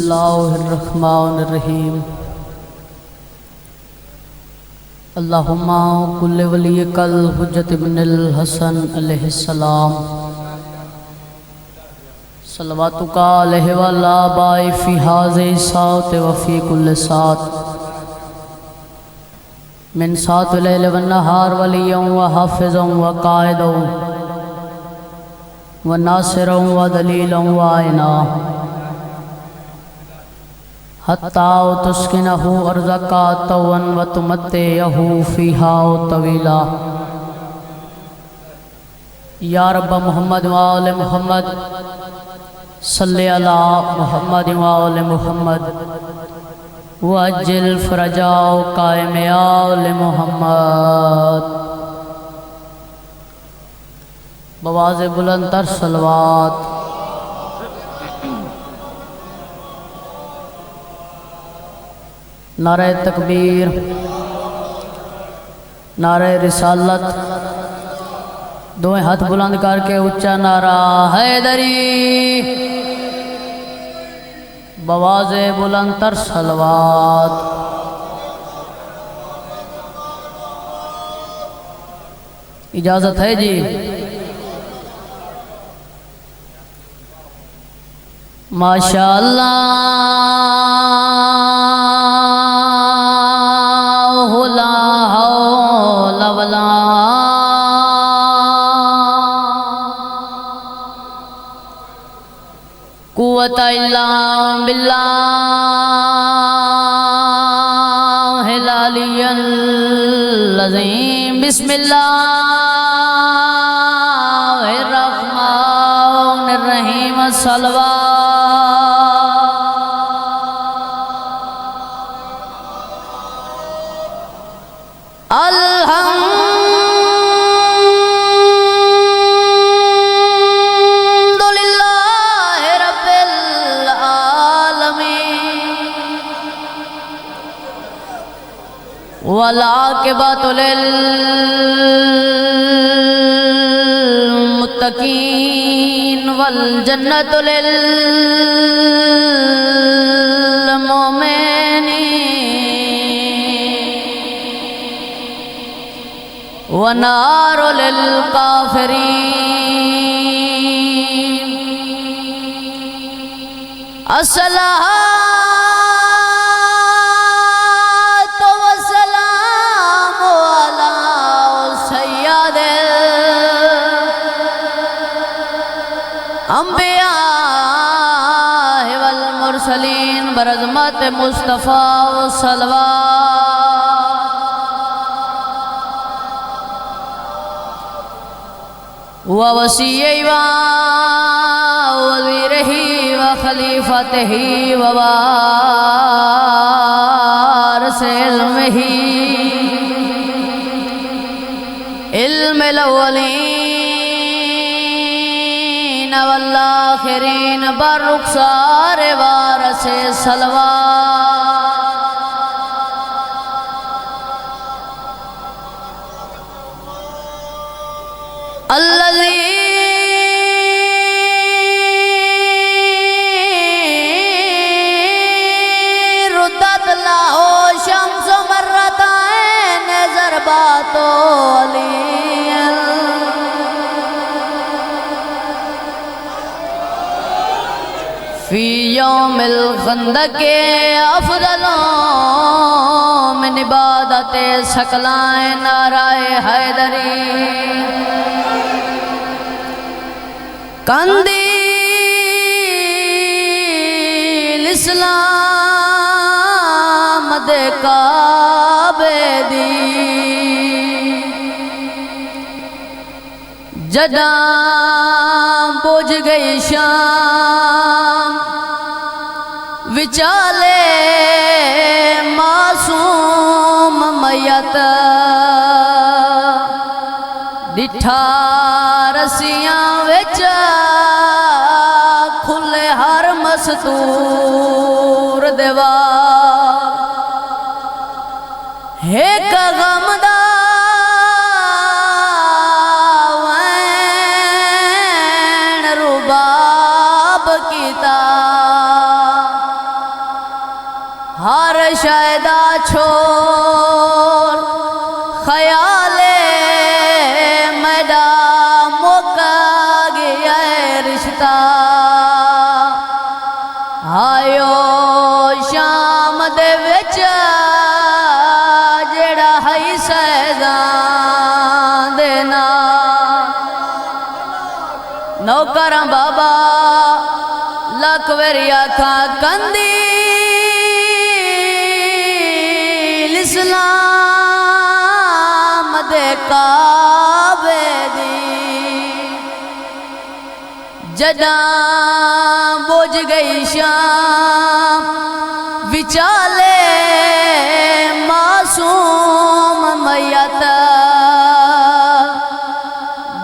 اللہ الرحمن الرحیم اللہم کل ولیک الحجۃ ابن الحسن علیہ السلام صلواتک علیہ وعلی آبائہ فی ھذہ الساعۃ وفی کل ساعۃ من ساعۃ اللیل والنہار ولیًا وحافظا وقائدا وناصرا ودلیلا وعینا حتی تسکنہ ارضک طوعا وتمتعہ فیہا طویلا یا رب محمد وآل محمد صلی علی محمد وآل محمد وعجل فرجا قائم آل محمد بواز بلند تر صلوات نعرہ تکبیر نعرہ رسالت دوئیں ہاتھ بلند کر کے اچھا نعرہ حیدری بواز بلند تر صلوات اجازت ہے جی ماشاءاللہ لا حول ولا قوت الا باللہ العلی العظیم بسم اللہ الرحمن الرحیم صلوات والعاقبۃ للمتقین والجنۃ للمؤمنین ونار للکافرین الصلاۃ انبیاء والمرسلین برعظمت مصطفیٰ صلوات ووصیہ ووزیرہ وخلیفتہ ووارث علمہ علم الاولین والآخرین بررخسار وارث صلوات الذی ردت لہ شمس مرتين ضربات علی فی یوم الخندق افضل من عبادت ثقلین نعرہ حیدری قندیل اسلام دے کعبے دی جداں بوجھ گئی شام وچالے معصوم میت ڈٹھا رسیاں وچ کھلے ہر مستور دیوار ایک غم دا وین رباب کیتا ہر شیدا چھوڑ خیال میڈا موقع گیا رشتہ آیو شام دے وچ جڑا ہے سیدان دینا نوکراں بابا لکھ ویری آکھاں کندی اسلام دے کعبے دی جداں بوجھ گئی شام وچالے معصوم میت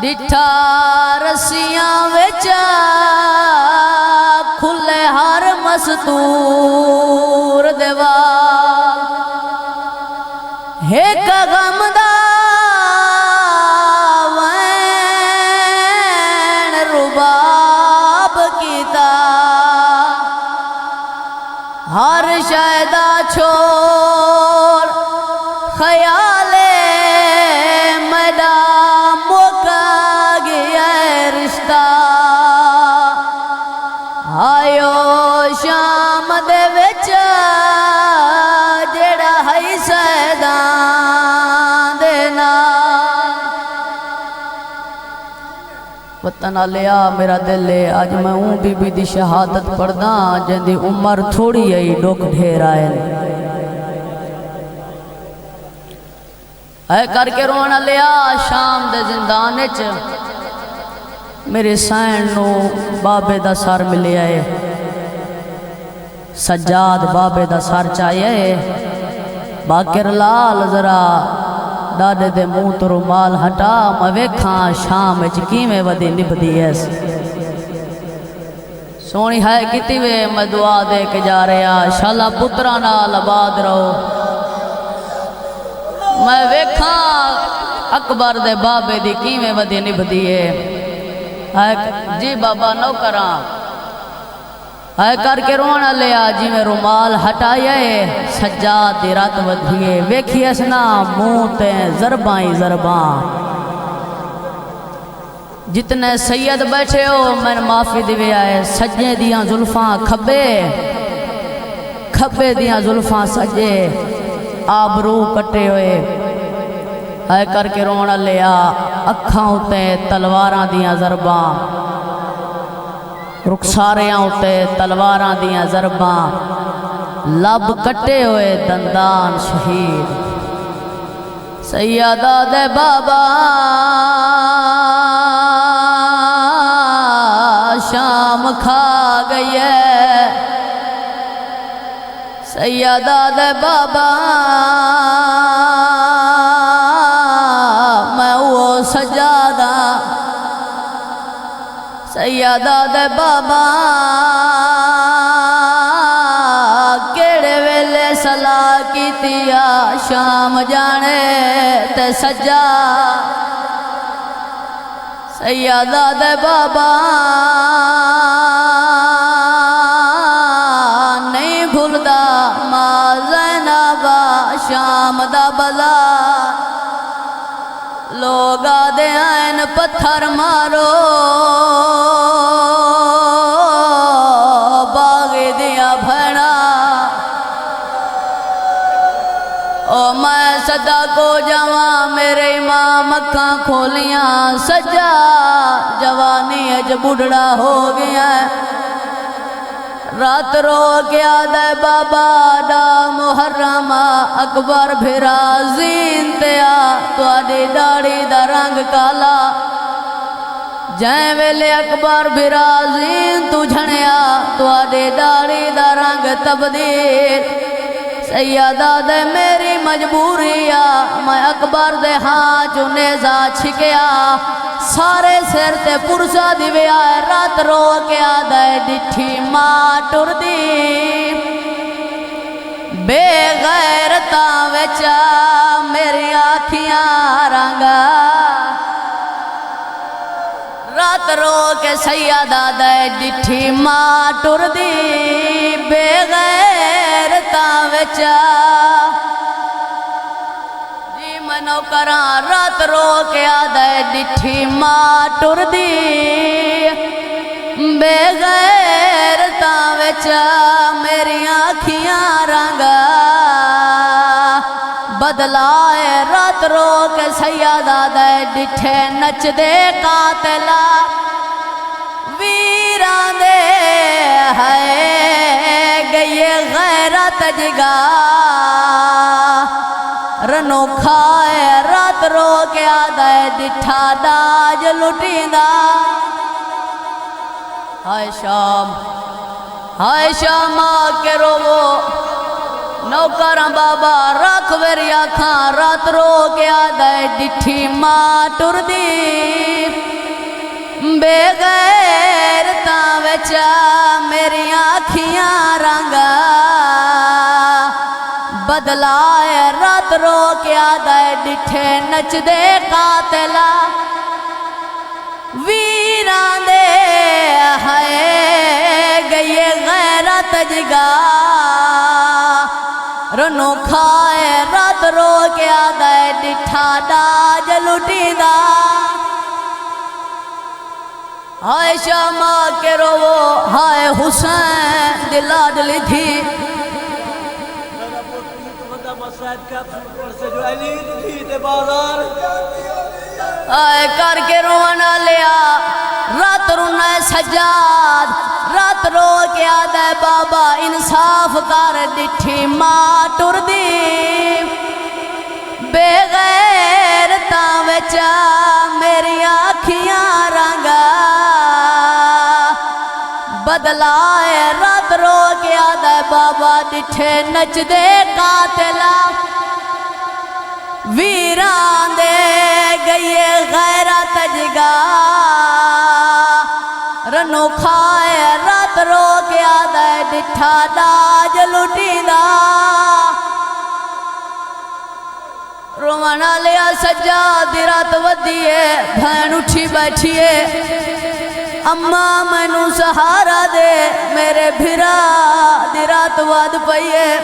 ڈٹھا رسیاں وچ کھلے ہر مستور دیوار ایک غم دا وین رباب کیتا ہر شیدا چھوڑ خیال میڈا موقع گیا رشتہ آیو شام دے وچ جڑا ہے سیدان دینا وطن آلیا میرا دل ہے آج میں بی بی دی شہادت پڑھدا جن دی عمر تھوڑی ہے ڈوک ڈھیر آئے اے کر کے رونا لیا شام دے زندانے چ میرے سائن نو بابے دا سر ملے آئے سجاد بابے دا سر چاہیے باکر لال ذرا ڈاڈے دے منہ تو رومال ہٹا میں ویکھاں شام چکی میں ودی نبدی ایس سونی ہے کتی وے میں دعا دے کے جا رہا شالا پترانا لباد رہو میں ویکھاں اکبر دے بابے دی کی میں ودی نبدی ہے جی بابا نو کراں اے کر کے رونا لیا جی میں رومال ہٹائے سجاد دی رات ودھیے ویکھی اسنا منہ تے ضربائیں ضرباں جتنے سید بیٹھے ہو میں معافی دیوے آئے سجے دیاں زلفاں کھبے دیاں زلفاں سجے آبرو کٹے ہوئے اے کر کے رونا لیا اکھاں ہوتے تلواراں دیاں ضرباں رخساریاں ہوتے تلواراں دیاں ضرباں لب کٹے ہوئے دندان شہید سیدہ دے بابا شام کھا گئی ہے سیدہ دے بابا میں وہ سجادہ سیدہ دے بابا کیڑے ویلے صلاح کی تیا شام جانے تے سجا سیدہ دے بابا نہیں بھولدا ماں زینبا شام دا بازار لوگ آدھے آئین پتھر مارو باغی دیا بھڑا او میں صدا کو جوان میرے امام اکھاں کھولیاں سجا جوانی اج بڑھڑا ہو گیا رات رو گیا دے بابا دا محرمہ اکبر بھیرا زین تیا توڑی ڈاڑی دا رنگ کالا جائیں ویلے اکبر بھیرا زین تو جھنیا توڑی ڈاڑی دا رنگ تبدیل سیدہ دے میری مجبوریا میں اکبر دے ہاں جو نیزہ چھکیا سارے سر تے پرسا دیوے آئے رات رو کے آدھے ڈٹھی ماں ٹر دی بے غیرتاں وچا میری آنکھیاں رنگا رات رو کے سیدہ دے ڈٹھی ماں ٹر دی بے غیرتاں وچا وچ جی منو کراں رات رو کے آدھے ڈٹھی ماں ٹر دی بے غیرتاں وچ میری آنکھیاں رنگ بدلائے رات رو کے سیادہ دے ڈٹھے نچ دے قاتلہ ویران دے ہے گئی غیرت جگا رنو کھائے رات رو کے آدھے ڈٹھا داج لٹیں دا ہائے شام آکے رو نوکراں بابا رکھ میری آنکھاں رات رو کے آدھے ڈٹھی ماں ٹر دی بے غیرتاں وچ میری آنکھیاں رنگ بدلائے رات رو کے آدھے ڈٹھے نچ دے قاتلہ ویران دے ہے گئی غیرت جگا رنو کھائے رات رو کے آدھے ڈٹھا داج لٹیں دا ہائے شام کے رو ہائے حسین دلا دلی تھی آئے کر کے رونا لیا رات رونا سجاد رات رو کے آدھے بابا انصاف کر ڈٹھی ماں ٹر دی بے غیرتاں وچ میری آنکھیاں رنگ بدلائے رات رو کے آدھے بابا ڈٹھے نچ دے قاتلہ ویران دے گئی غیرت جگا رنو کھائے رات رو کے آدھے ڈٹھا داج لٹیں دا رونا لیا سجاد دی رات ودیے بھین اٹھی بیٹھیے اماں مینوں سہارا دے میرے بھرا دی رات ود پئیے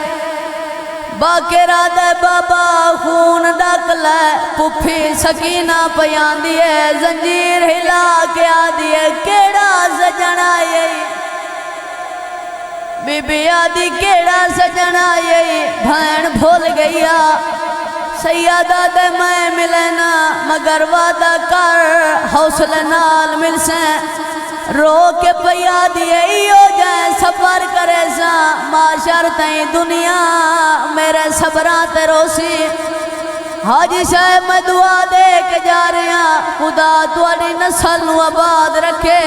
باقیرہ دے بابا خون ڈک لے پپھی سکینہ پیان دیے زنجیر ہلا کے آدھیے کیڑا سجن آئی بی بی آدھی کیڑا سجن آئی بھین بھول گیا سیادہ دے میں ملنا مگر وعدہ کر حوصلہ نال مل سیں رو کے پیا دیئے ایو جائیں سفر کرے سا معاشر تائیں دنیا میرے صبرات روسی حاجی صاحب میں دعا دے کے جا رہے ہیں خدا تواڈی نسل نو آباد رکھے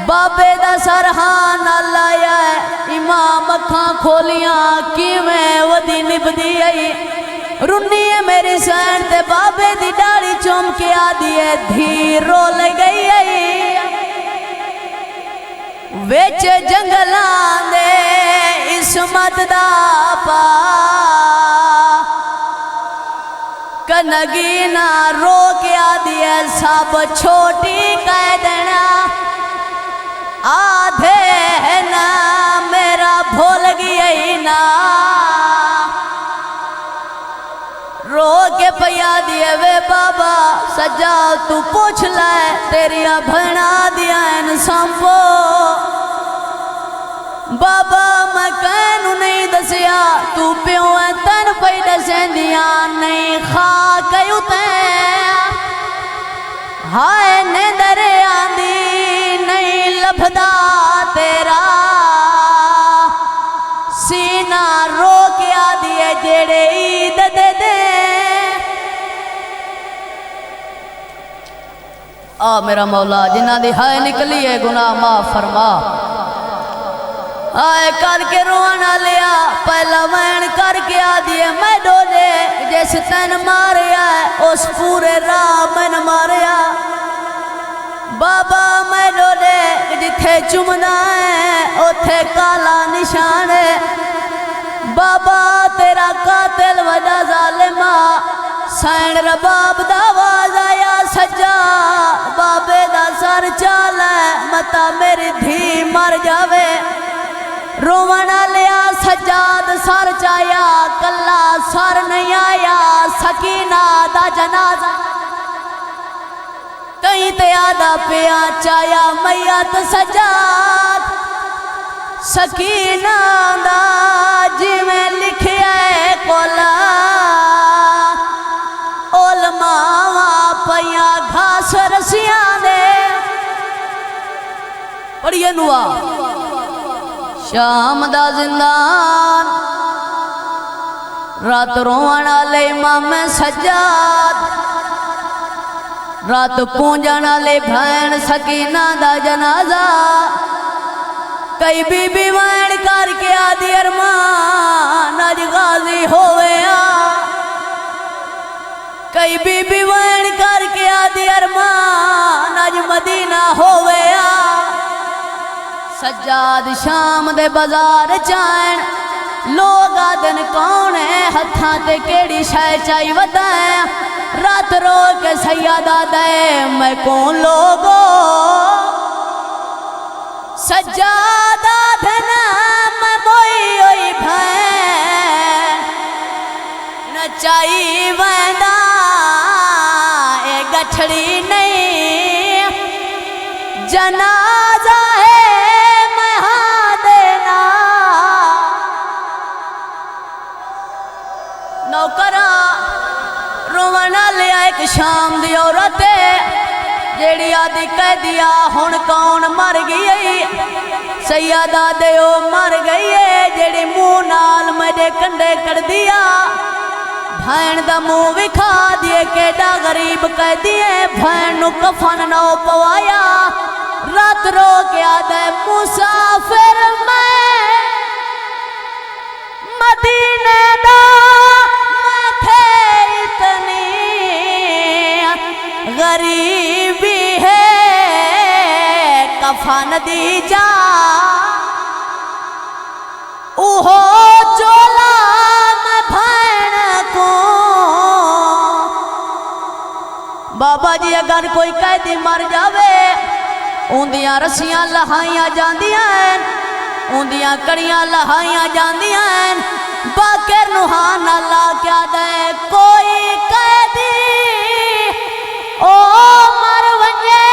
بابے دا سرحان اللہ ہے امام اکھاں کھولیاں کیویں ودی نبدی آئی رنی ہے میری سین تے بابے دی ڈاڑی چوم کے آدھی ہے دھیر رو لے گئی آئی ویچ جنگلان دے عصمت دا پا کنگی نہ رو کے آدھی ہے سب چھوٹی کہہ دینا آدھے ہے نا میرا بھول گئی نا رو کے پیا دیے وے بابا سجا تو پوچھ لائے تیریا بھنا دیا ان سامپو بابا میں کہنو نہیں دسیا تو پیوں ہے تن پئی دسیں دیا نہیں خاک یوتیں ہائے نیندر آندی نہیں لبھدا تیرا سینہ رو کے آدھیے جیڑے عید دے دے آ میرا مولا جنہ دی ہائے نکلی ہے گناہ معاف فرما آئے کر کے رونا لیا پہلا وین کر کے آدھیے میں ڈولے جیس تین ماریا ہے اس پورے راہ میں نہ ماریا بابا میں ڈولے جتھے چمنا ہے اتھے کالا نشان ہے بابا تیرا قاتل وجہ ظالمہ سین رباب دا آواز آیا سجا بابے دا سر چال ہے متا میری دھی مر جاوے رونا لیا سجاد سر چائی سکینہ دا جنازہ کہیں تے آدھا پیا چایا میت سجاد سکینہ دا جی میں لکھیا ہے کولا علماء پیا گھاس رسیاں دے پڑھئے نوا شام دا زندان رات روانہ لے امام سجاد رات پونجانا لے بھین سکینہ دا جنازہ کئی بی بی وین کر کے آدھی ارمان آج غازی ہوئے کئی بی بی وین کر کے آدھی ارمان آج مدینہ ہوئے سجاد شام دے بازار چائن لوگ آدن کون ہے ہتھاں تے کیڑی شے چاہی ودائیں رات رو کے سیادہ دے میں کون لوگو سجادہ دھنا میں موئی ہوئی بھین نچائی ویندہ اے گٹھڑی نہیں جنازہ ہے میں ہاں دینا نوکرہ روانہ لیا ایک شام دی عورت جیڑی آدھی کہہ دیا ہون کون مر گئی سیادہ دیو مر گئی جیڑی منہ نال مجھے کنڈے کر دیا بھین دا منہ وکھا دیے کیڑا غریب کہہ دیے بھین نو کفن نو پوایا رات رو کے آدھے مسافر میں مدینے دا میں تھے اتنی غریبی ہے کفن دی جا اوہو چولا میں بھین کو بابا جی اگر کوئی قیدی مر جاوے اوندیاں رسیاں لہائیاں جاندیاں اوندیاں کڑیاں لہائیاں جاندیاں باکر نوحان اللہ کیا دے کوئی قیدی او مر ونجے